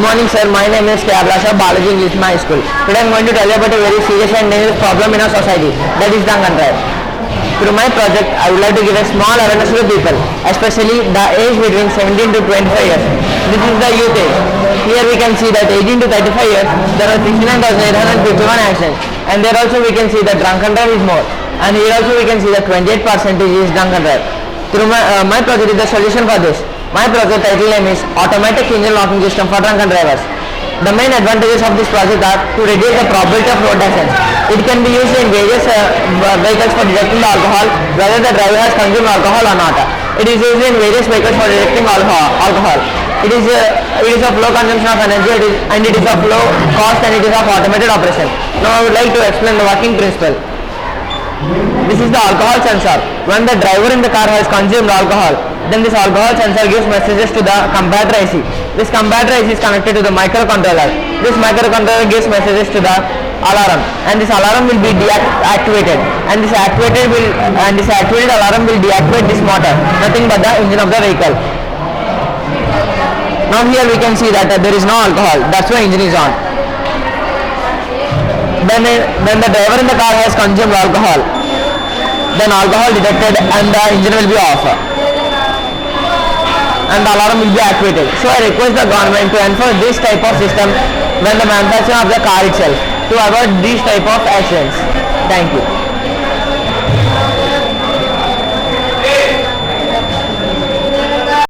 morning, sir. My name is Balaji English My School. Today I am going to tell you about a very serious and dangerous problem in our society, that is drunk and drive. Through my project, I would like to give a small awareness to the people, especially the age between 17 to 25 years. This is the youth age. Here we can see that 18 to 35 years, there are 69,851 accidents. And there also we can see that drunk and drive is more. And here also we can see that 28% is drunk and drive. Through my project is the solution for this. My project title name is Automatic Engine Locking System for Drunken Drivers. The main advantages of this project are to reduce the probability of road accidents. It can be used in various vehicles for detecting the alcohol, whether the driver has consumed alcohol or not. It is used in various vehicles for detecting alcohol. It is of low consumption of energy and it is of low cost and it is of automated operation. Now I would like to explain the working principle. This is the alcohol sensor. When the driver in the car has consumed alcohol, then this alcohol sensor gives messages to the comparator IC. This comparator IC is connected to the microcontroller. This microcontroller gives messages to the alarm, and this alarm will be deactivated. And this activated alarm will deactivate this motor, nothing but the engine of the vehicle. Now here we can see that there is no alcohol. That's why engine is on. Then the driver in the car has consumed alcohol. Then alcohol detected and the engine will be off. And the alarm will be activated. So I request the government to enforce this type of system when the manufacturer of the car itself to avoid these type of accidents. Thank you.